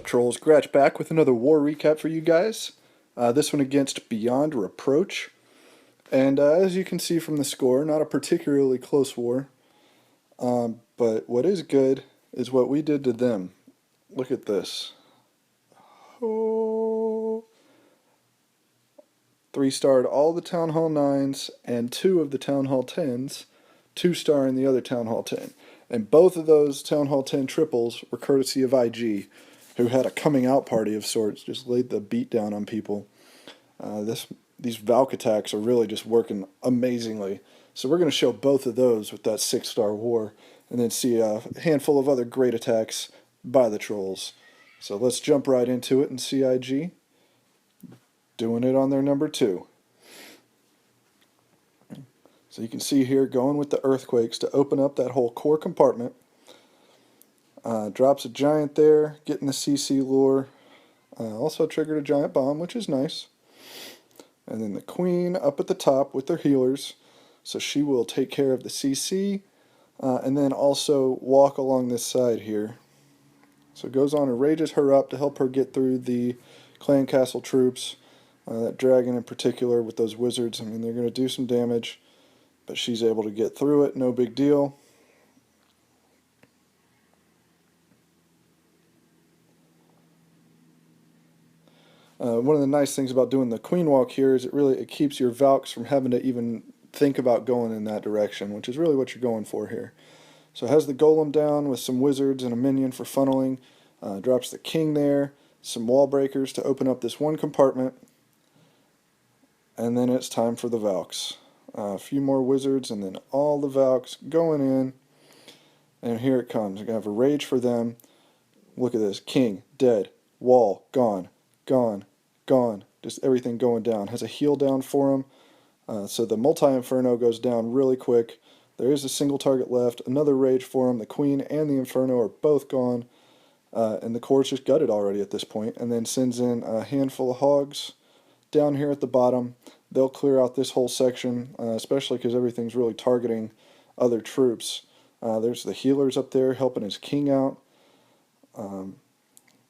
Trolls? Gratch back with another war recap for you guys. This one against Beyond Reproach. And as you can see from the score, not a particularly close war. But what is good is what we did to them. Look at this. Oh. 3-starred all the Town Hall 9s and 2 of the Town Hall 10s. 2-star in the other Town Hall 10. And both of those Town Hall 10 triples were courtesy of IG, who had a coming out party of sorts, just laid the beat down on people. These Valk attacks are really just working amazingly. So we're going to show both of those with that 6-star war, and then see a handful of other great attacks by the Trolls. So let's jump right into it and see IG doing it on their number 2. So you can see here going with the Earthquakes to open up that whole core compartment. Drops a giant there, getting the CC lure. Also triggered a giant bomb, which is nice. And then the Queen up at the top with their healers. So she will take care of the CC. And then also walk along this side here. So it goes on and rages her up to help her get through the Clan Castle troops. That dragon in particular with those wizards. I mean, they're going to do some damage. But she's able to get through it, no big deal. One of the nice things about doing the Queen Walk here is it keeps your Valks from having to even think about going in that direction, which is really what you're going for here. So it has the Golem down with some wizards and a minion for funneling. Drops the King there, some wall breakers to open up this one compartment. And then it's time for the Valks. A few more wizards and then all the Valks going in. And here it comes. We're going to have a rage for them. Look at this. King, dead. Wall, gone. Gone. Gone. Just everything going down. Has a heal down for him. So the multi-inferno goes down really quick. There is a single target left. Another rage for him. The Queen and the Inferno are both gone. And the core's just gutted already at this point. And then sends in a handful of hogs down here at the bottom. They'll clear out this whole section, especially because everything's really targeting other troops. There's the healers up there helping his king out.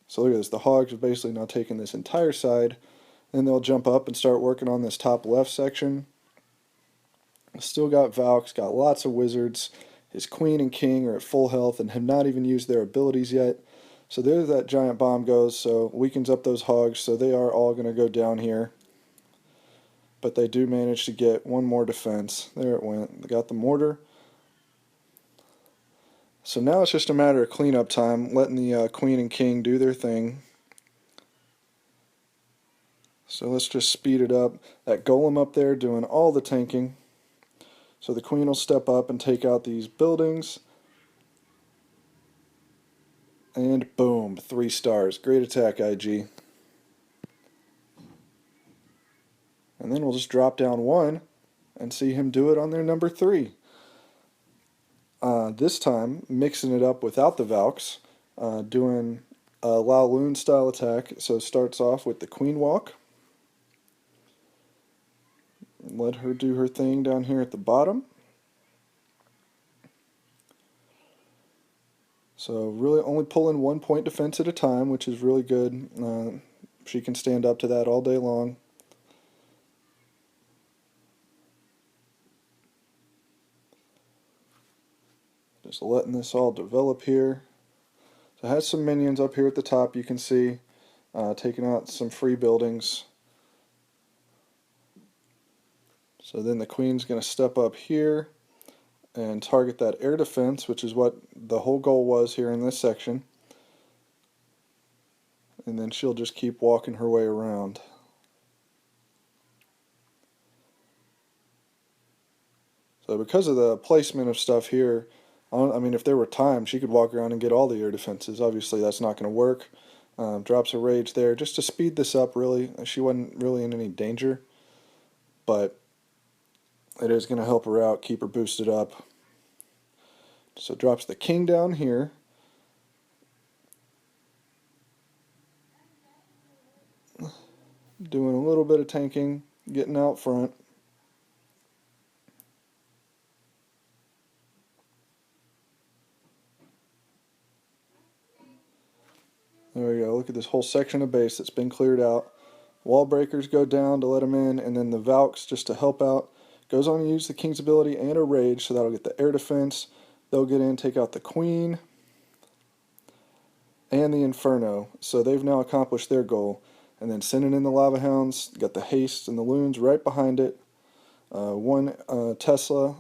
So look at this. The hogs have basically now taken this entire side. Then they'll jump up and start working on this top left section. Still got Valks, got lots of wizards. His queen and king are at full health and have not even used their abilities yet. So there that giant bomb goes, so weakens up those hogs, so they are all going to go down here. But they do manage to get one more defense. There it went. They got the mortar. So now it's just a matter of cleanup time, letting the Queen and King do their thing. So let's just speed it up. That Golem up there doing all the tanking. So the Queen will step up and take out these buildings. And boom, 3 stars. Great attack, IG. And then we'll just drop down 1 and see him do it on their number 3. This time, mixing it up without the Valks, doing a Lao Loon style attack. So it starts off with the Queen Walk. Let her do her thing down here at the bottom. So really only pulling 1 point defense at a time, which is really good. She can stand up to that all day long. Just letting this all develop here. So it has some minions up here at the top, you can see, taking out some free buildings. So then the Queen's going to step up here and target that air defense, which is what the whole goal was here in this section. And then she'll just keep walking her way around. So because of the placement of stuff here, I mean, if there were time, she could walk around and get all the air defenses. Obviously, that's not going to work. Drops a rage there just to speed this up, really. She wasn't really in any danger. But it is going to help her out, keep her boosted up. So drops the King down here. Doing a little bit of tanking, getting out front. There we go. Look at this whole section of base that's been cleared out. Wall breakers go down to let them in, and then the Valks, just to help out, goes on to use the King's ability and a Rage, so that'll get the air defense. They'll get in, take out the Queen and the Inferno, so they've now accomplished their goal. And then sending in the Lava Hounds, got the Haste and the Loons right behind it. One Inferno.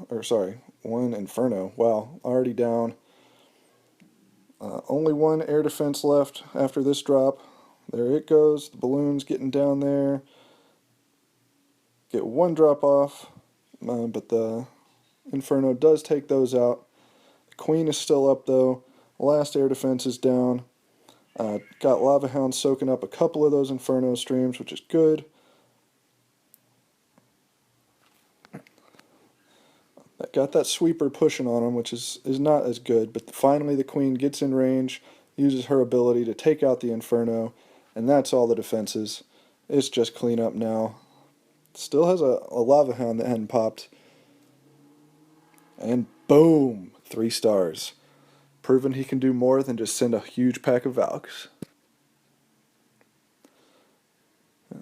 Wow, already down. Only one air defense left after this drop. There it goes. The balloons getting down there. Get one drop off, but the Inferno does take those out. The Queen is still up though. Last air defense is down. Got Lava Hounds soaking up a couple of those Inferno streams, which is good. Got that sweeper pushing on them, which is not as good, but finally the Queen gets in range, uses her ability to take out the Inferno, and that's all the defenses. It's just cleanup now. Still has a Lava Hound that hadn't popped. And boom! 3 stars. Proving he can do more than just send a huge pack of Valks.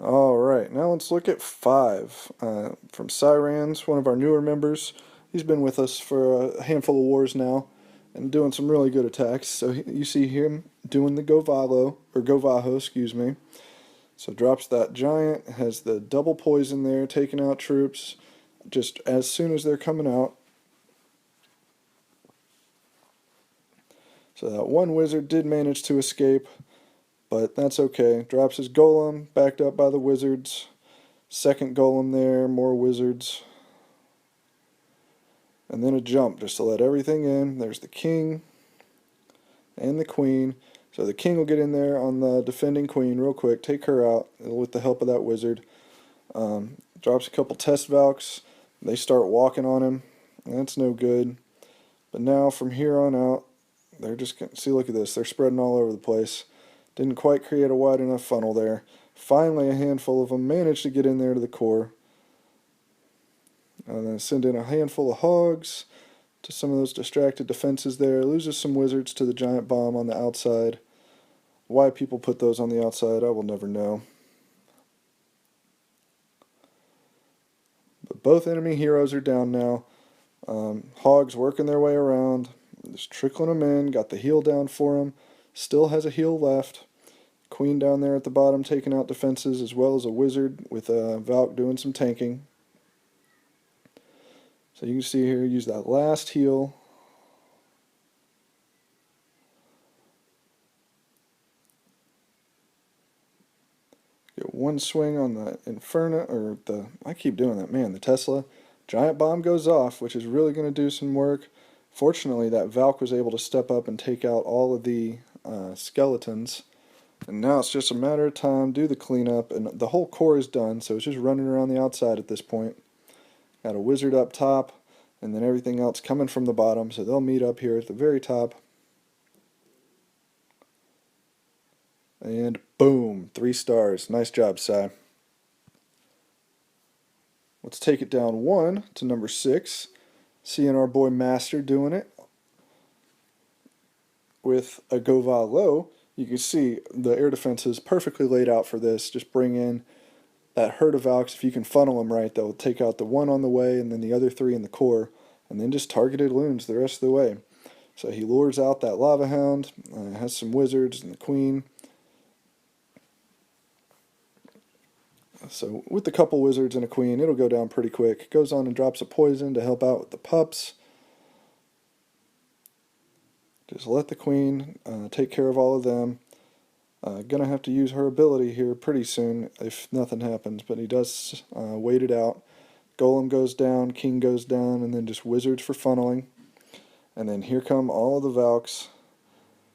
Alright, now let's look at 5. From Cyrans, one of our newer members. He's been with us for a handful of wars now, and doing some really good attacks. So you see him doing the Govaho, excuse me. So drops that giant, has the double poison there, taking out troops just as soon as they're coming out. So that one wizard did manage to escape, but that's okay. Drops his golem, backed up by the wizards. Second golem there, more wizards. And then a jump just to let everything in. There's the king and the queen. So the king will get in there on the defending queen real quick, take her out with the help of that wizard. Drops a couple test Valks. They start walking on him. That's no good. But now from here on out, they're just going to see, look at this. They're spreading all over the place. Didn't quite create a wide enough funnel there. Finally, a handful of them managed to get in there to the core. And then send in a handful of hogs to some of those distracted defenses there. Loses some wizards to the giant bomb on the outside. Why people put those on the outside, I will never know. But both enemy heroes are down now. Hogs working their way around. Just trickling them in. Got the heal down for them. Still has a heal left. Queen down there at the bottom taking out defenses, as well as a wizard with a Valk doing some tanking. So you can see here, use that last heal. Get one swing on the Inferno, or I keep doing that, man, the Tesla. Giant bomb goes off, which is really going to do some work. Fortunately, that Valk was able to step up and take out all of the skeletons. And now it's just a matter of time, do the cleanup, and the whole core is done, so it's just running around the outside at this point. Got a wizard up top, and then everything else coming from the bottom, so they'll meet up here at the very top. And boom, 3 stars. Nice job, Cy. Let's take it down 1 to number 6. Seeing our boy Master doing it with a Gova low. You can see the air defense is perfectly laid out for this. Just bring in that herd of Valks. If you can funnel them right, they'll take out the one on the way and then the other 3 in the core. And then just targeted loons the rest of the way. So he lures out that Lava Hound. Has some wizards and the queen. So with a couple wizards and a queen, it'll go down pretty quick. Goes on and drops a poison to help out with the pups. Just let the queen take care of all of them. Gonna have to use her ability here pretty soon if nothing happens, but he does wait it out. Golem goes down, king goes down, and then just wizards for funneling. And then here come all of the Valks.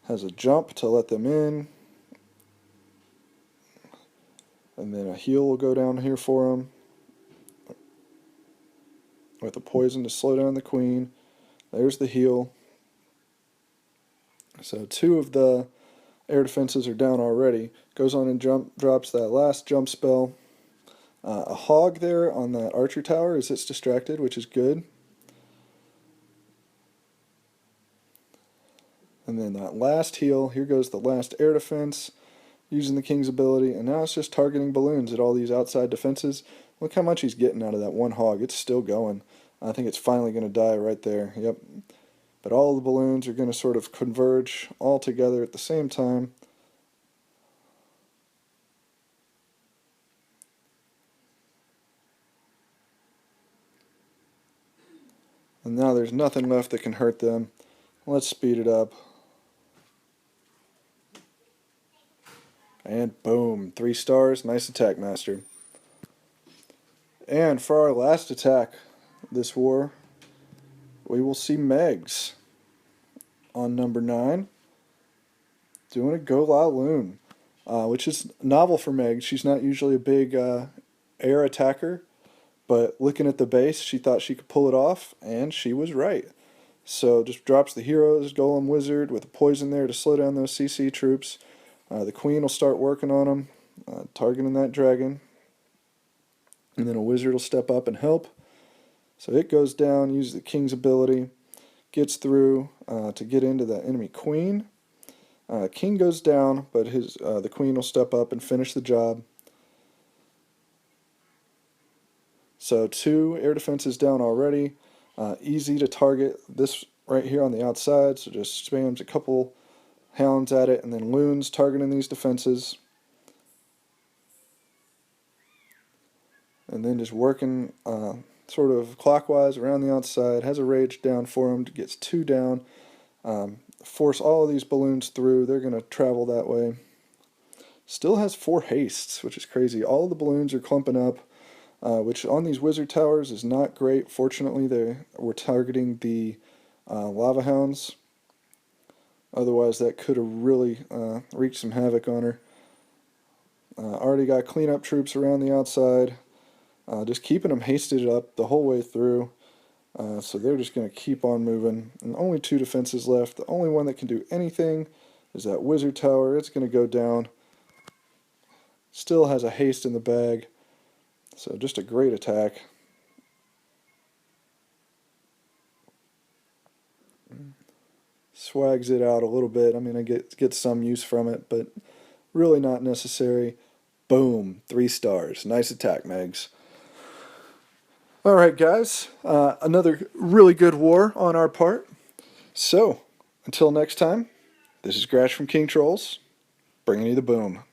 Has a jump to let them in. And then a heal will go down here for him. With a poison to slow down the queen. There's the heal. So 2 of the air defenses are down already. Goes on and drops that last jump spell. A hog there on that archer tower as it's distracted, which is good. And then that last heal. Here goes the last air defense. using the king's ability, and now it's just targeting balloons at all these outside defenses. Look how much he's getting out of that one hog. It's still going. I think it's finally going to die right there. Yep. But all the balloons are going to sort of converge all together at the same time. And now there's nothing left that can hurt them. Let's speed it up. And boom, 3 stars. Nice attack, Master. And for our last attack this war, we will see Megs on number 9 doing a Go La Loon, which is novel for Meg. She's not usually a big air attacker, but looking at the base, she thought she could pull it off, and she was right. So just drops the heroes, Golem Wizard with a poison there to slow down those CC troops. The Queen will start working on them, targeting that dragon. And then a Wizard will step up and help. So it goes down, uses the King's ability, gets through to get into the enemy Queen. King goes down, but the Queen will step up and finish the job. So 2 air defenses down already. Easy to target this right here on the outside, so just spams a couple hounds at it, and then loons targeting these defenses. And then just working sort of clockwise around the outside. Has a rage down for him, gets 2 down. Force all of these balloons through. They're going to travel that way. Still has 4 hastes, which is crazy. All of the balloons are clumping up, which on these wizard towers is not great. Fortunately, they were targeting the lava hounds. Otherwise, that could have really wreaked some havoc on her. Already got cleanup troops around the outside. Just keeping them hasted up the whole way through. So they're just going to keep on moving. And only 2 defenses left. The only one that can do anything is that wizard tower. It's going to go down. Still has a haste in the bag. So just a great attack. Swags it out a little bit. I mean, I get some use from it, but really not necessary. Boom, 3 stars. Nice attack, Megs. Alright guys, another really good war on our part. So, until next time, this is Grash from King Trolls, bringing you the boom.